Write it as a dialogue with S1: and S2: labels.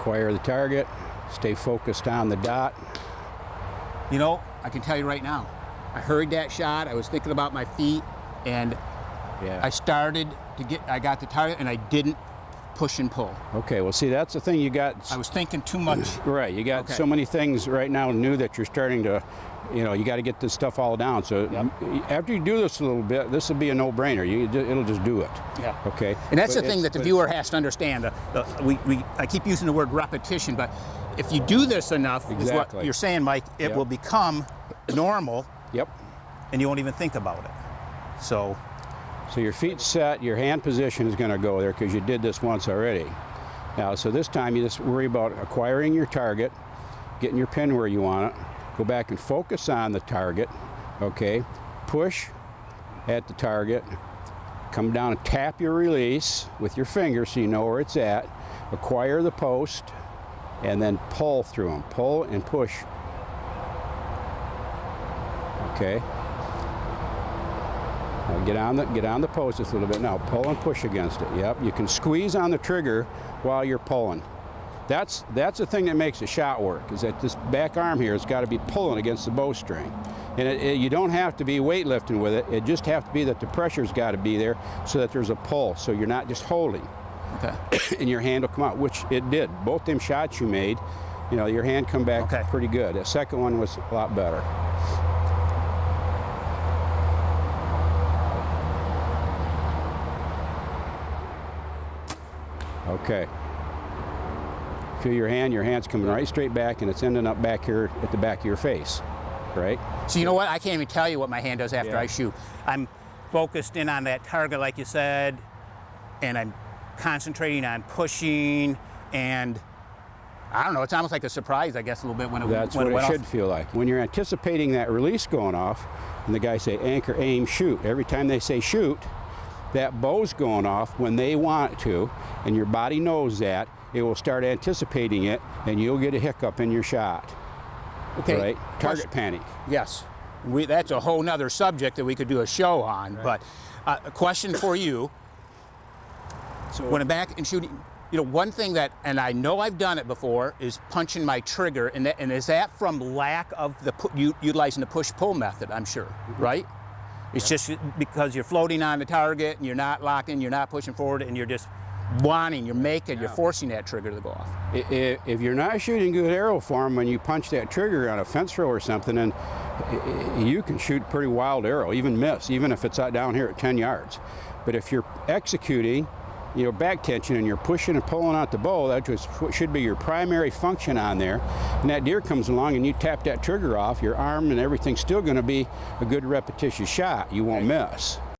S1: Acquire the target, stay focused on the dot.
S2: You know, I can tell you right now, I heard that shot, I was thinking about my feet, and I started to I got the target, and I didn't push and pull.
S1: Okay, well see, that's the thing you got.
S2: I was thinking too much.
S1: Right, you got so many things right now new that you're starting to, you know, you got to get this stuff all down. So after you do this a little bit, this will be a no-brainer. It'll just do it. Yeah. Okay.
S2: And that's the thing that the viewer has to understand. I keep using the word repetition, but if you do this enough, is what you're saying, Mike, it will become normal.
S1: Yep.
S2: And you won't even think about it. So
S1: your feet set, your hand position is going to go there because you did this once already. Now, so this time you just worry about acquiring your target, getting your pin where you want it, go back and focus on the target, okay? Push at the target, come down and tap your release with your finger so you know where it's at, acquire the post, and then pull through them. Pull and push. Okay. Now get on the post just a little bit. Now pull and push against it. Yep. You can squeeze on the trigger while you're pulling. That's the thing that makes a shot work, is that this back arm here has got to be pulling against the bowstring. And you don't have to be weightlifting with it. It just have to be that the pressure's got to be there so that there's a pull, so you're not just holding. Okay. And your hand will come out, which it did. Both them shots you made, you know, your hand come back pretty good. The second one was a lot better. Okay. Feel your hand's coming right straight back, and it's ending up back here at the back of your face, right?
S2: So you know what? I can't even tell you what my hand does after I shoot. I'm focused in on that target, like you said, and I'm concentrating on pushing, and I don't know, it's almost like a surprise, I guess, a little bit when it went off.
S1: That's what it should feel like. When you're anticipating that release going off, and the guys say anchor, aim, shoot. Every time they say shoot, that bow's going off when they want it to, and your body knows that. It will start anticipating it, and you'll get a hiccup in your shot. Okay. Right? Target panic.
S2: Yes. That's a whole nother subject that we could do a show on. Right. But a question for you. So when I'm back and shooting, you know, one thing that, and I know I've done it before, is punching my trigger, and is that from lack of utilizing the push-pull method, I'm sure, right? It's just because you're floating on the target, and you're not locking, you're not pushing forward, and you're just you're forcing that trigger to go off.
S1: If you're not shooting good arrow form, when you punch that trigger on a fence throw or something, and you can shoot a pretty wild arrow, even miss, even if it's out down here at 10 yards. But if you're executing, you know, back tension, and you're pushing and pulling out the bow, that just should be your primary function on there. And that deer comes along and you tap that trigger off, your arm and everything's still going to be a good repetitious shot. You won't miss.